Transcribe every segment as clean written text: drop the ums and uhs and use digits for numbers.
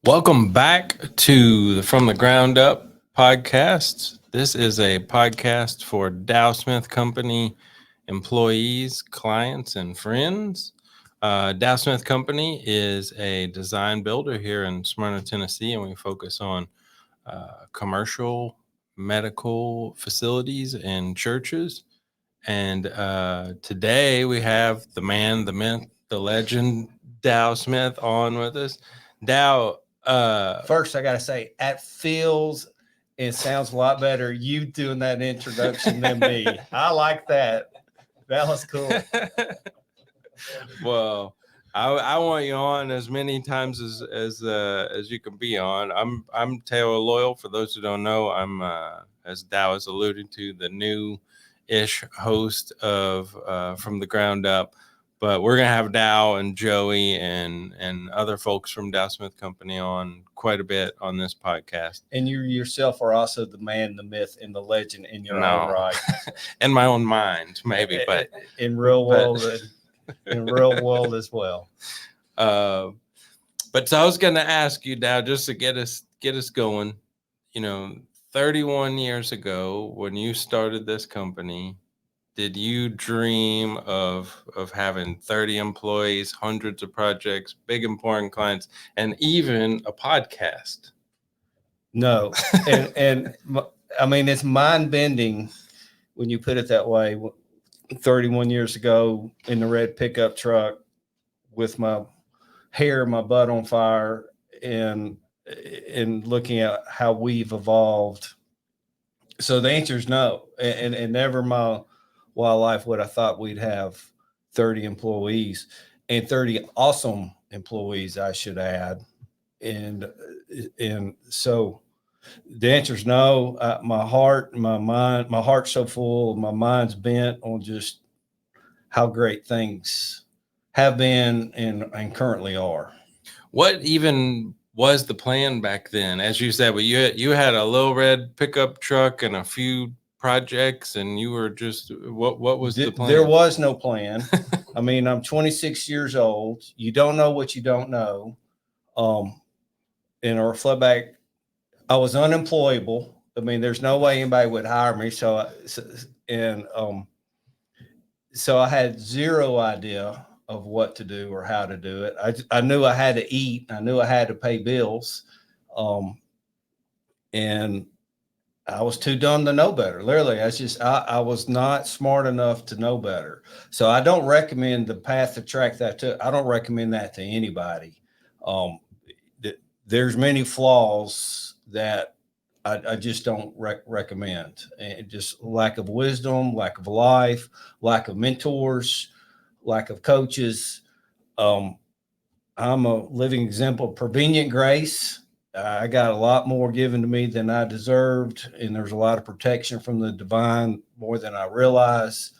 Welcome back to the From the Ground Up podcast. This is a podcast for Dow Smith Company employees, clients, and friends. Dow Smith Company is a design builder here in Smyrna, Tennessee, and we focus on commercial, medical facilities, and churches. And today we have the man, the myth, the legend, Dow Smith on with us. Dow, first I gotta say, it sounds a lot better you doing that introduction than me. I like that. That was cool. Well, I want you on as many times as you can be on. I'm Taylor Loyal. For those who don't know, I'm as Dow is alluding to, the new-ish host of From the Ground Up. But we're gonna have Dow and Joey and other folks from Dow Smith Company on quite a bit on this podcast. And you yourself are also the man, the myth, and the legend in your own right. In my own mind, maybe, but in real world, in real world as well. But so I was gonna ask you, Dow, just to get us going. 31 years ago, when you started this company, did you dream of having 30 employees, hundreds of projects, big important clients, and even a podcast? No. and I mean, it's mind-bending when you put it that way. 31 years ago in the red pickup truck with my hair, my butt on fire, and looking at how we've evolved. So the answer is no. And never my wildlife would I thought we'd have 30 employees, and 30 awesome employees, I should add. And so the answer is no. My heart's so full, my mind's bent on just how great things have been and currently are. What even was the plan back then? As you said, well, you had a little red pickup truck and a few projects, and you were just what was the plan? There was no plan. I mean, I'm 26 years old. You don't know what you don't know. In our flipback, I was unemployable. I mean, there's no way anybody would hire me. So I had zero idea of what to do or how to do it. I knew I had to eat. I knew I had to pay bills. And I was too dumb to know better. Literally, I was not smart enough to know better. So I don't recommend the path to track that to. I don't recommend that to anybody. There's many flaws that I just don't recommend. And just lack of wisdom, lack of life, lack of mentors, lack of coaches. I'm a living example of prevenient grace. I got a lot more given to me than I deserved, and there's a lot of protection from the divine, more than I realize.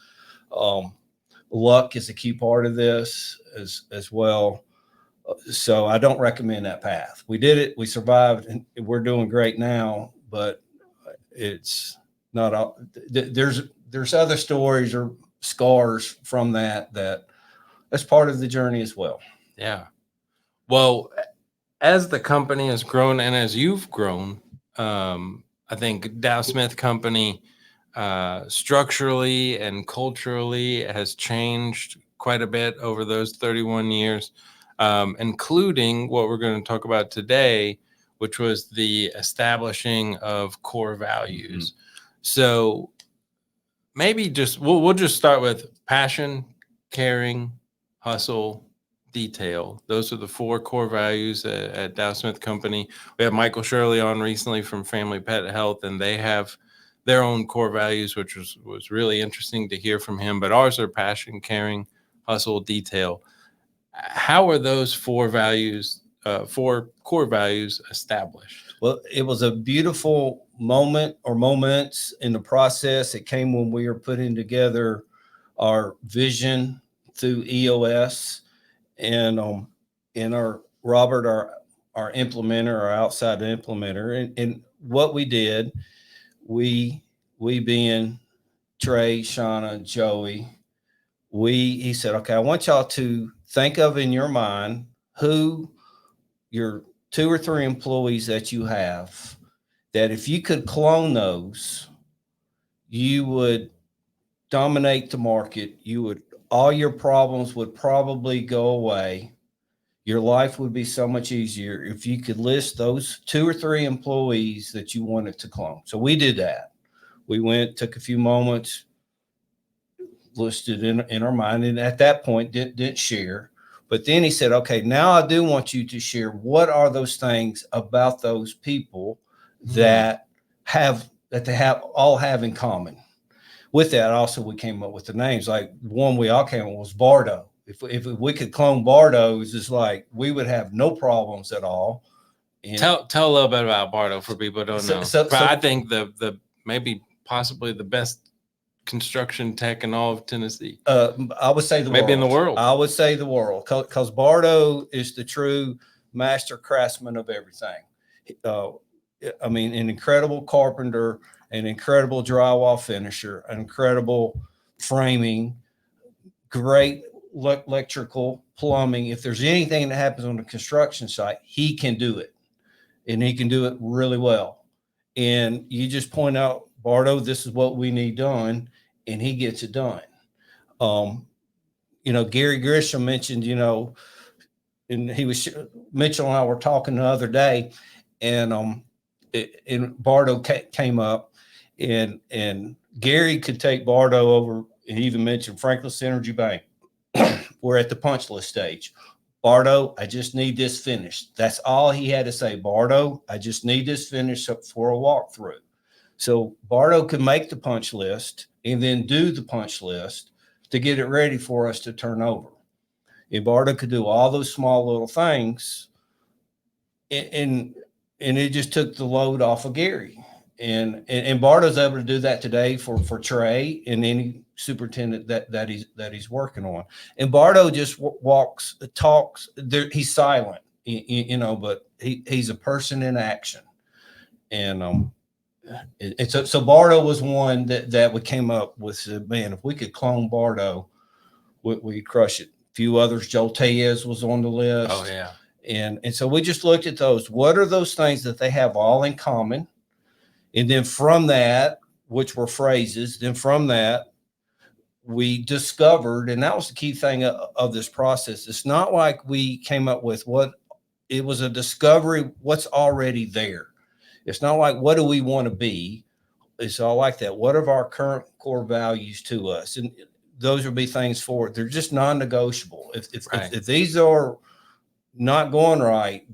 Luck is a key part of this as well. So I don't recommend that path. We did it. We survived, and we're doing great now, but it's not all. There's other stories or scars from that's part of the journey as well. Yeah. Well, as the company has grown and as you've grown, I think Dow Smith Company structurally and culturally has changed quite a bit over those 31 years, including what we're going to talk about today, which was the establishing of core values. Mm-hmm. So maybe we'll just start with passion, caring, hustle, detail. Those are the 4 core values at Dow Smith Company. We have Michael Shirley on recently from Family Pet Health, and they have their own core values, which was really interesting to hear from him. But ours are passion, caring, hustle, detail. How are those 4 core values established? Well, it was a beautiful moment or moments in the process. It came when we were putting together our vision through EOS, and our Robert, our implementer, our outside implementer, and what we did, we being Trey, Shauna, Joey, he said, okay, I want y'all to think of in your mind who your 2 or 3 employees that you have, that if you could clone those, you would dominate the market. All your problems would probably go away. Your life would be so much easier if you could list those 2 or 3 employees that you wanted to clone. So we did that. We went, took a few moments, listed in our mind, and at that point didn't share. But then he said, okay, now I do want you to share what are those things about those people that they all have in common. With that, also we came up with the names. Like one we all came up with was Bardo. If we could clone Bardo's, it's like we would have no problems at all. And Tell a little bit about Bardo for people who don't know. So I think the maybe possibly the best construction tech in all of Tennessee. I would say maybe in the world. I would say the world, because Bardo is the true master craftsman of everything. I mean, an incredible carpenter, an incredible drywall finisher, an incredible framing, great electrical, plumbing. If there's anything that happens on the construction site, he can do it, and he can do it really well. And you just point out, Bardo, this is what we need done, and he gets it done. Gary Grisham mentioned, and Mitchell and I were talking the other day, and Bardo came up, and Gary could take Bardo over. He even mentioned Franklin Synergy Bank. We're at the punch list stage. Bardo, I just need this finished. That's all he had to say. Bardo, I just need this finished for a walkthrough. So Bardo could make the punch list and then do the punch list to get it ready for us to turn over. And Bardo could do all those small little things, and it just took the load off of Gary. And Bardo's able to do that today for Trey and any superintendent that he's working on. And Bardo just talks. He's silent, but he's a person in action. And so Bardo was one that we came up with. Said, man, if we could clone Bardo, we'd crush it. A few others, Joel Tellez was on the list. Oh yeah. And so we just looked at those. What are those things that they have all in common? And then from that, which were phrases, then from that, we discovered, and that was the key thing of this process. It's not like we came up with it was a discovery, what's already there. It's not like, what do we want to be? It's all like that. What are our current core values to us? And those would be things they're just non-negotiable. If these are not going right,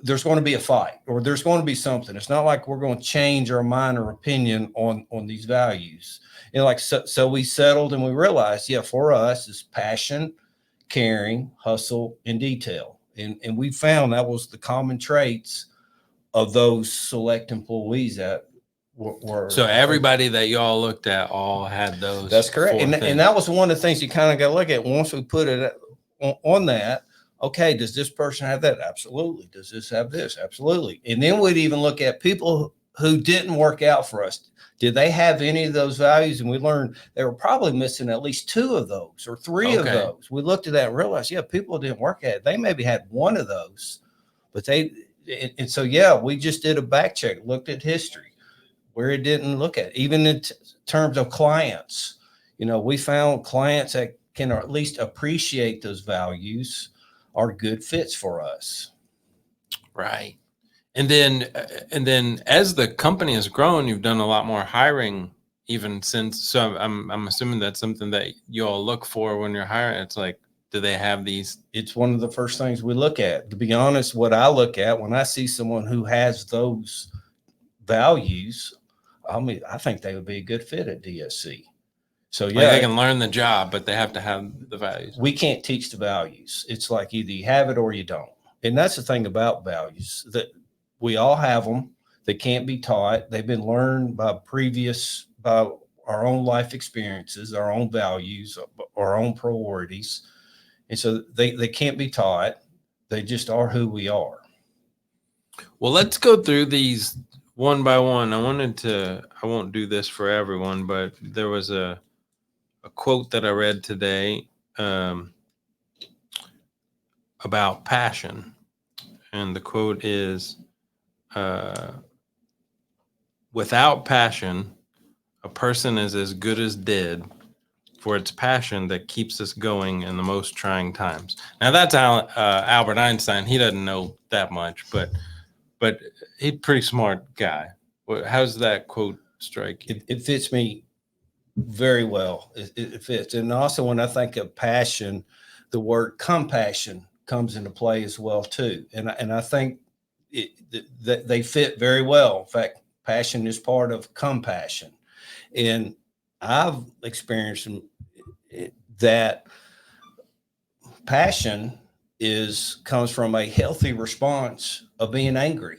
there's going to be a fight, or there's going to be something. It's not like we're going to change our mind or opinion on these values. And so we settled, and we realized, for us it's passion, caring, hustle, and detail. And we found that was the common traits of those select employees that were. So everybody that y'all looked at all had those. That's correct. And that was one of the things you kind of got to look at once we put it on that. Okay, does this person have that? Absolutely. Does this have this? Absolutely. And then we'd even look at people who didn't work out for us. Did they have any of those values? And we learned they were probably missing at least 2 of those or 3 of those. We looked at that and realized, people didn't work at it. They maybe had 1 of those, but and so, we just did a back check, looked at history where it didn't look at, even in terms of clients. We found clients that can at least appreciate those values are good fits for us. Right. And then as the company has grown, you've done a lot more hiring even since. So I'm assuming that's something that you all look for when you're hiring. It's like, do they have these? It's one of the first things we look at. To be honest, what I look at when I see someone who has those values, I think they would be a good fit at DSC. So they can learn the job, but they have to have the values. We can't teach the values. It's like either you have it or you don't. And that's the thing about values, that we all have them. They can't be taught. They've been learned by our own life experiences, our own values, our own priorities. And so they can't be taught. They just are who we are. Well, let's go through these one by one. I won't do this for everyone, but there was a a quote that I read today about passion. And the quote is, without passion, a person is as good as dead, for it's passion that keeps us going in the most trying times. Now that's Albert Einstein. He doesn't know that much, but he's a pretty smart guy. How's that quote strike you? It fits me very well. It fits. And also when I think of passion, the word compassion comes into play as well too. And I think that they fit very well. In fact, passion is part of compassion. And I've experienced that passion comes from a healthy response of being angry.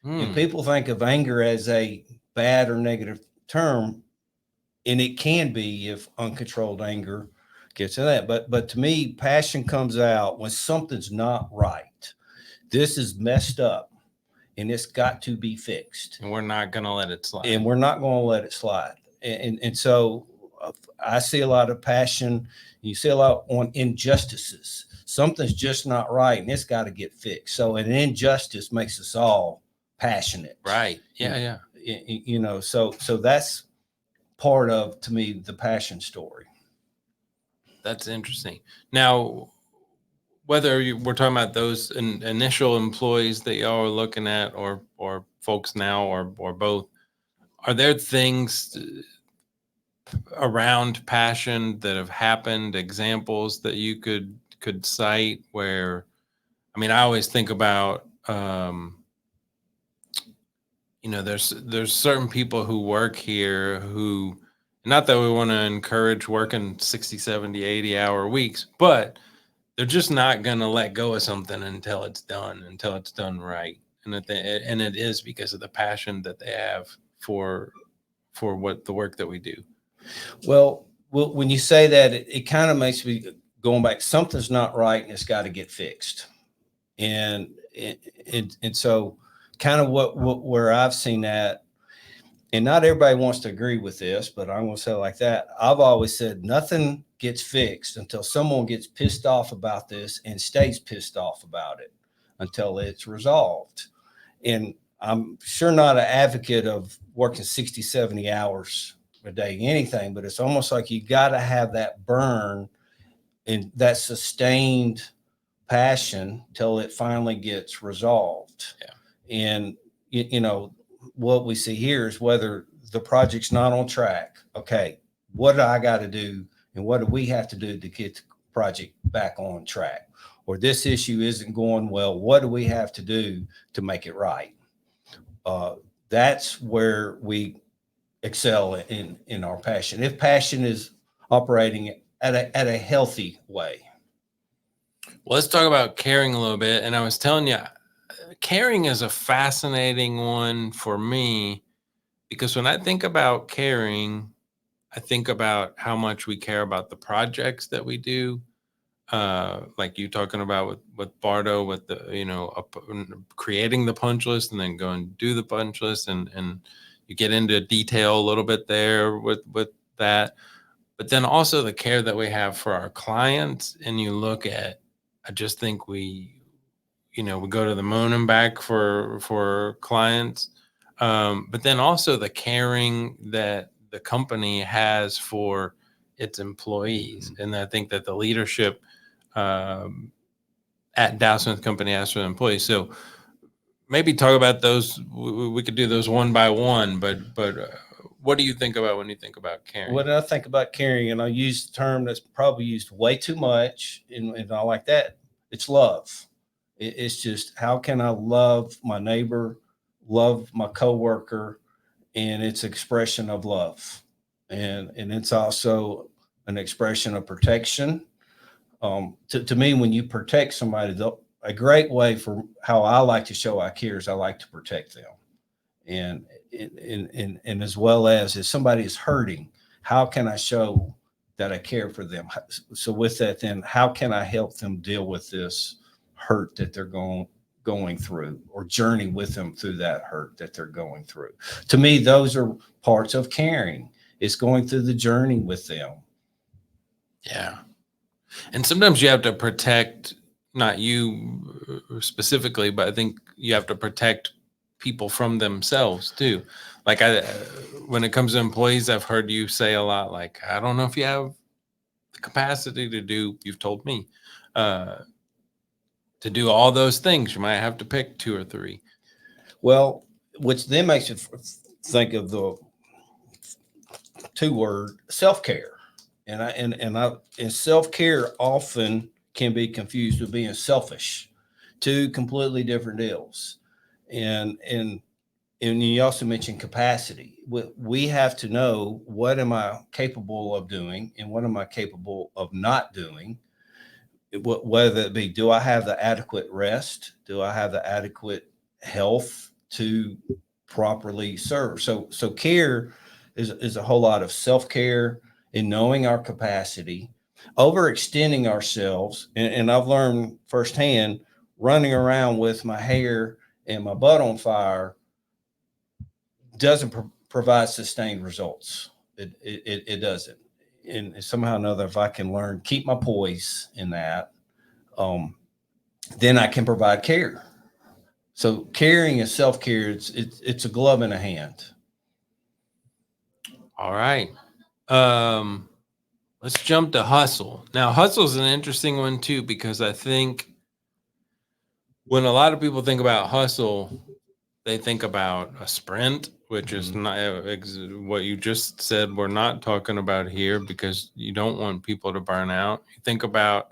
And people think of anger as a bad or negative term, and it can be if uncontrolled anger gets to that. But to me, passion comes out when something's not right. This is messed up, and it's got to be fixed. And we're not going to let it slide. And we're not going to let it slide. And so I see a lot of passion. You see a lot on injustices. Something's just not right, and it's got to get fixed. So an injustice makes us all passionate. Right. Yeah. You know, so that's part of, to me, the passion story. That's interesting. Now, whether we're talking about those initial employees that y'all are looking at, or folks now, or both, are there things around passion that have happened, examples that you could cite where, I mean, I always think about, there's certain people who work here who, not that we want to encourage working 60, 70, 80-hour weeks, but they're just not going to let go of something until it's done right. And it is because of the passion that they have for what the work that we do. Well, when you say that, it kind of makes me going back. Something's not right, and it's got to get fixed. And so kind of where I've seen that, and not everybody wants to agree with this, but I'm going to say it like that. I've always said nothing gets fixed until someone gets pissed off about this and stays pissed off about it until it's resolved. And I'm sure not an advocate of working 60, 70 hours a day, anything, but it's almost like you got to have that burn and that sustained passion till it finally gets resolved. Yeah. And, what we see here is whether the project's not on track. Okay, what do I got to do? And what do we have to do to get the project back on track? Or this issue isn't going well. What do we have to do to make it right? That's where we excel in our passion. If passion is operating at a healthy way. Well, let's talk about caring a little bit. And I was telling you, caring is a fascinating one for me, because when I think about caring, I think about how much we care about the projects that we do. Like you talking about with Bardo, with the, creating the punch list and then go and do the punch list, and you get into detail a little bit there with that. But then also the care that we have for our clients. And you look at, I just think we go to the moon and back for clients. But then also the caring that the company has for its employees. Mm-hmm. And I think that the leadership at Dow Smith Company has for the employees. So maybe talk about those. We could do those one by one, but what do you think about when you think about caring? What I think about caring, and I use the term that's probably used way too much, and I like that. It's love. It's just, how can I love my neighbor, love my coworker, and it's expression of love, and it's also an expression of protection. To me, when you protect somebody, a great way for how I like to show I care is I like to protect them, and as well as if somebody is hurting, how can I show that I care for them? So with that, then how can I help them deal with this hurt that they're going through, or journey with them through that hurt that they're going through? To me, those are parts of caring. It's going through the journey with them. Yeah. And sometimes you have to protect, not you specifically, but I think you have to protect people from themselves too. Like when it comes to employees, I've heard you say a lot, like, I don't know if you have the capacity to do, you've told me, uh, to do all those things. You might have to pick two or three. Well, which then makes you think of the two word self-care. And self-care often can be confused with being selfish, two completely different deals. And you also mentioned capacity. We have to know, what am I capable of doing and what am I capable of not doing? Whether it be, do I have the adequate rest? Do I have the adequate health to properly serve? So care is a whole lot of self-care and knowing our capacity, overextending ourselves. And I've learned firsthand, running around with my hair and my butt on fire doesn't provide sustained results. It doesn't. And somehow or another, if I can learn, keep my poise in that, then I can provide care. So caring and self-care, it's a glove in a hand. All right. Let's jump to hustle. Now, hustle is an interesting one too, because I think when a lot of people think about hustle, they think about a sprint, which is not what you just said. We're not talking about here, because you don't want people to burn out. You think about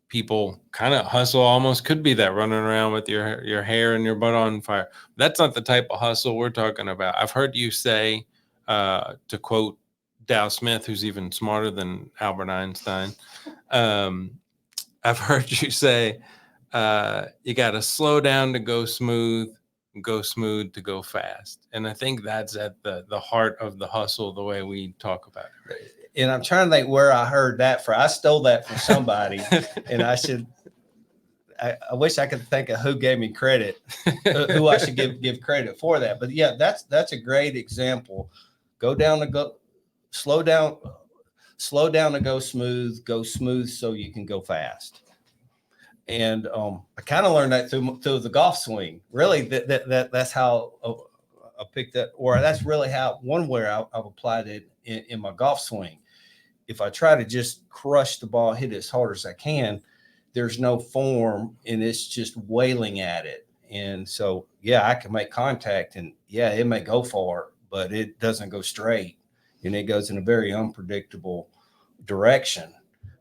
people kind of hustle, almost could be that running around with your hair and your butt on fire. That's not the type of hustle we're talking about. I've heard you say, to quote Dow Smith, who's even smarter than Albert Einstein, I've heard you say, you got to slow down to go smooth to go fast. And I think that's at the heart of the hustle, the way we talk about it. Right? And I'm trying to think where I heard that from. I stole that from somebody, and I wish I could think of who gave me credit, who I should give credit for that. But yeah, that's a great example. Slow down to go smooth so you can go fast. And I kind of learned that through the golf swing. Really, that's how I picked that, or that's really how where I've applied it in my golf swing. If I try to just crush the ball, hit it as hard as I can, there's no form and it's just wailing at it. And so, yeah, I can make contact and yeah, it may go far, but it doesn't go straight and it goes in a very unpredictable direction.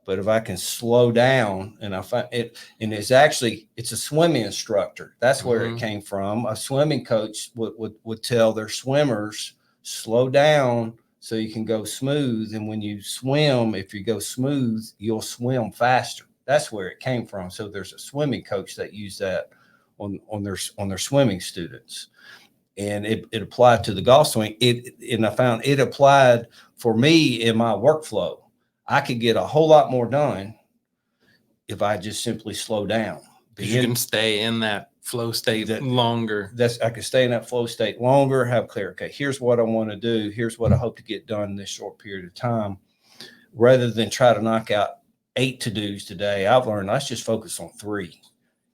But if I can slow down and I find it, and it's a swimming instructor. That's where it came from. A swimming coach would tell their swimmers, slow down so you can go smooth. And when you swim, if you go smooth, you'll swim faster. That's where it came from. So there's a swimming coach that used that on their swimming students. And it applied to the golf swing. And I found it applied for me in my workflow. I could get a whole lot more done if I just simply slow down. You can stay in that flow state longer. I can stay in that flow state longer, have clear, okay, here's what I want to do. Here's what I hope to get done in this short period of time. Rather than try to knock out 8 to-dos today, I've learned let's just focus on 3.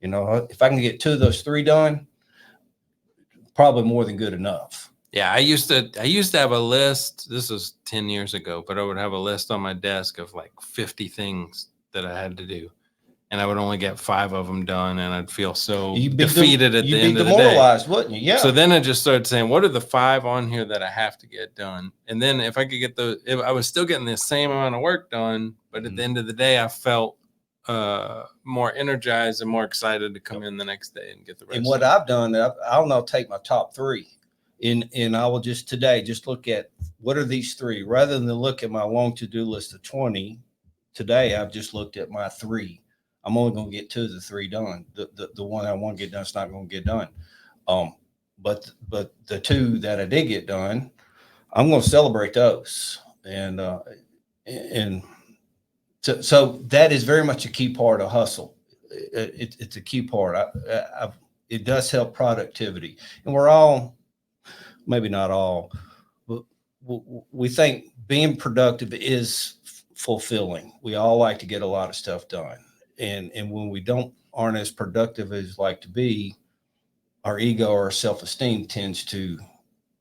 You know, if I can get 2 of those 3 done, probably more than good enough. Yeah, I used to have a list. This was 10 years ago, but I would have a list on my desk of like 50 things that I had to do. And I would only get 5 of them done, and I'd feel so defeated at the end of the day. You'd be demoralized, wouldn't you? Yeah. So then I just started saying, what are the 5 on here that I have to get done? And then if I could get those, if I was still getting the same amount of work done, but at the end of the day, I felt more energized and more excited to come in the next day and get the rest. And what I've done, I'll now take my top 3. And I will just look at what are these 3 rather than look at my long to-do list of 20. Today, I've just looked at my 3. I'm only going to get 2 of the 3 done. The one I want to get done is not going to get done. But the 2 that I did get done, I'm going to celebrate those. And so that is very much a key part of hustle. It's a key part. It does help productivity, and we're all, maybe not all, but we think being productive is fulfilling. We all like to get a lot of stuff done. And when we aren't as productive as like to be, our ego or self-esteem tends to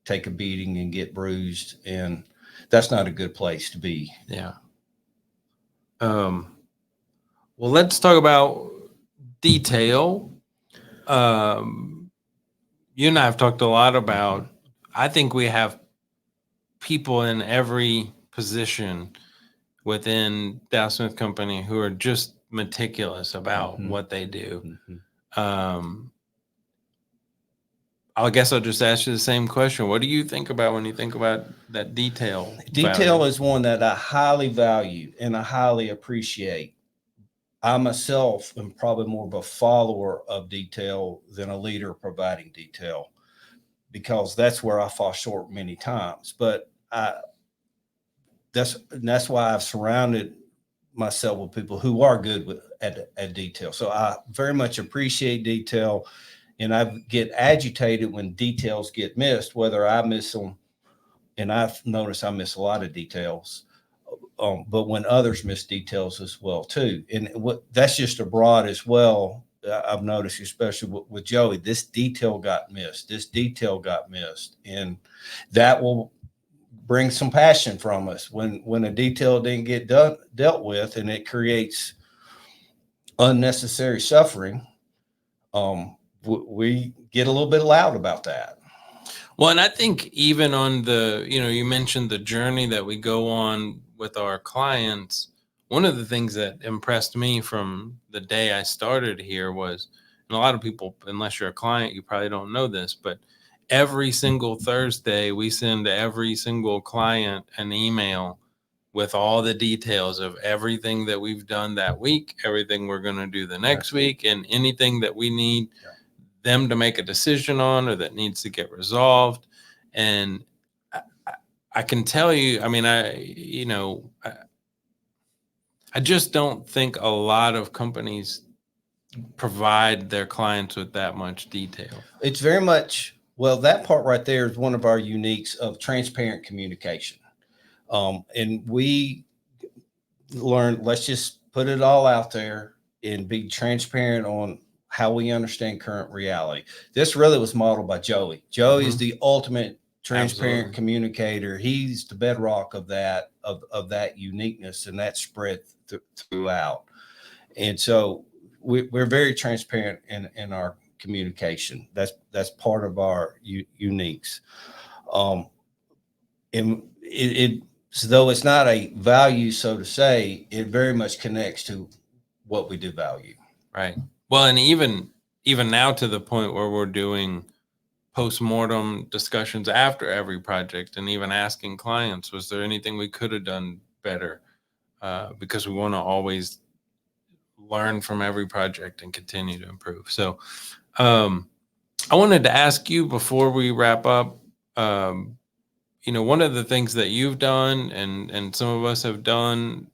take a beating and get bruised. And that's not a good place to be. Yeah. Well, let's talk about detail. You and I have talked a lot about, I think we have people in every position within Dow Smith Company who are just meticulous about what they do. I guess I'll just ask you the same question. What do you think about when you think about that detail? Detail value? is one that I highly value and I highly appreciate. I myself am probably more of a follower of detail than a leader providing detail, because that's where I fall short many times. But that's why I've surrounded myself with people who are good at detail. So I very much appreciate detail, and I get agitated when details get missed, whether I miss them, and I've noticed I miss a lot of details, but when others miss details as well too. And that's just abroad as well. I've noticed, especially with Joey, this detail got missed. This detail got missed, and that will bring some passion from us when a detail didn't get dealt with, and it creates unnecessary suffering. We get a little bit loud about that. Well, and I think even on you mentioned the journey that we go on with our clients. One of the things that impressed me from the day I started here was, and a lot of people, unless you're a client, you probably don't know this, but every single Thursday, we send every single client an email with all the details of everything that we've done that week, everything we're going to do the next week, and anything that we need them to make a decision on or that needs to get resolved. And I can tell you, I mean, I just don't think a lot of companies provide their clients with that much detail. It's very much, well, that part right there is one of our uniques of transparent communication. And we learned, let's just put it all out there and be transparent on how we understand current reality. This really was modeled by Joey. Joey is the ultimate transparent communicator. He's the bedrock of that, of that uniqueness, and that spread throughout. And so we're very transparent in our communication. That's part of our uniques. And so though it's not a value, so to say, it very much connects to what we do value. Right. Well, and even now to the point where we're doing post-mortem discussions after every project, and even asking clients, was there anything we could have done better? Because we want to always learn from every project and continue to improve. So I wanted to ask you before we wrap up, one of the things that you've done and some of us have done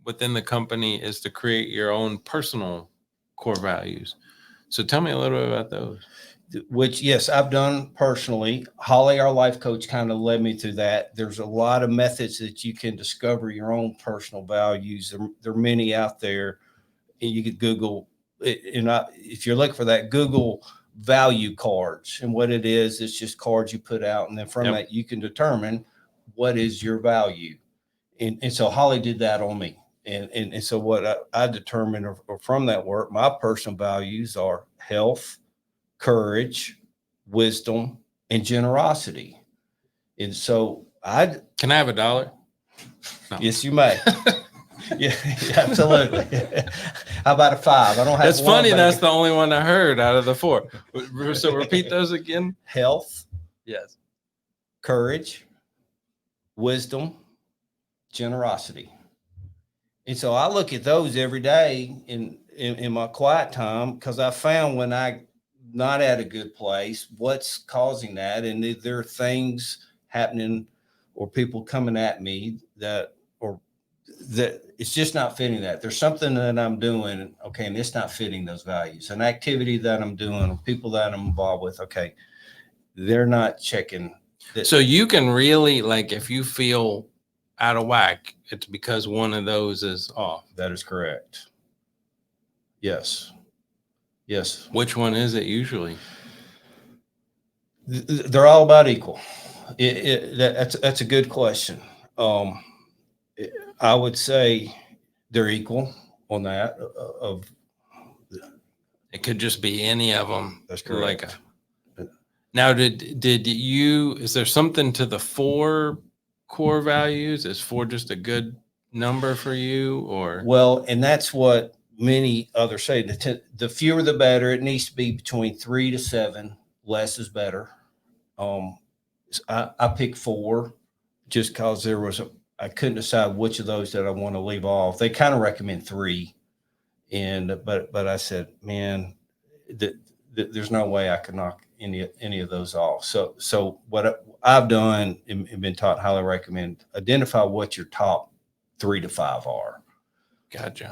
within the company is to create your own personal core values. So tell me a little bit about those. Which, yes, I've done personally. Holly, our life coach, kind of led me through that. There's a lot of methods that you can discover your own personal values. There are many out there. You could Google it, and if you're looking for that, Google value cards. And what it is, it's just cards you put out. And then from that, you can determine what is your value. And so Holly did that on me. And so what I determined or from that work, my personal values are health, courage, wisdom, and generosity. And so Can I have $1? No. Yes, you may. Yeah, absolutely. How about a 5? I don't have. That's funny. That's the only one I heard out of the 4. So repeat those again. Health. Yes. Courage, wisdom, generosity. And so I look at those every day in my quiet time, because I found when I'm not at a good place, what's causing that. And there are things happening or people coming at me that it's just not fitting that. There's something that I'm doing, okay, and it's not fitting those values. An activity that I'm doing, or people that I'm involved with, okay, they're not checking. So you can really, like, if you feel out of whack, it's because one of those is off. That is correct. Yes. Yes. Which one is it usually? They're all about equal. That's a good question. I would say they're equal on that. Of It could just be any of them. That's correct. Now, did you? Is there something to the 4 core values? Is 4 just a good number for you, or? Well, and that's what many others say. The fewer the better. It needs to be between 3 to 7. Less is better. I picked 4 just because I couldn't decide which of those that I want to leave off. They kind of recommend 3, but I said, man, there's no way I could knock any of those off. So what I've done and been taught, highly recommend, identify what your top 3 to 5 are. Gotcha.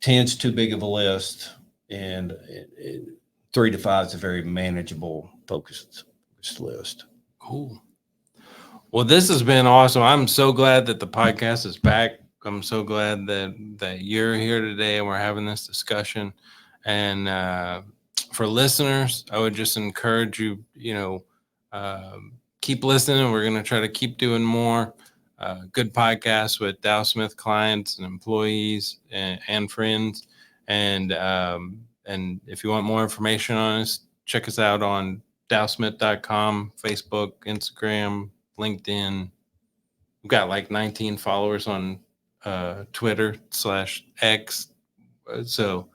10's too big of a list, and 3 to 5 is a very manageable, focused list. Cool. Well, this has been awesome. I'm so glad that the podcast is back. I'm so glad that you're here today and we're having this discussion. And for listeners, I would just encourage you, keep listening. We're going to try to keep doing more good podcasts with Dow Smith clients and employees and friends. And if you want more information on us, check us out on dowsmith.com, Facebook, Instagram, LinkedIn. We've got like 19 followers on Twitter/X. So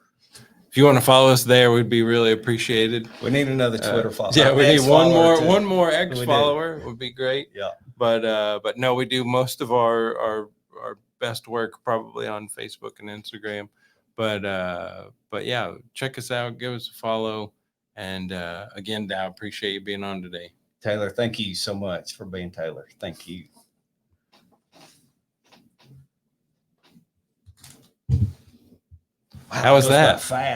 if you want to follow us there, we'd be really appreciated. We need another Twitter follower. Yeah, we need one more X follower would be great. Yeah. But no, we do most of our best work probably on Facebook and Instagram. But yeah, check us out, give us a follow. And again, Dow, appreciate you being on today. Taylor, thank you so much for being Taylor. Thank you. How was that? Fast.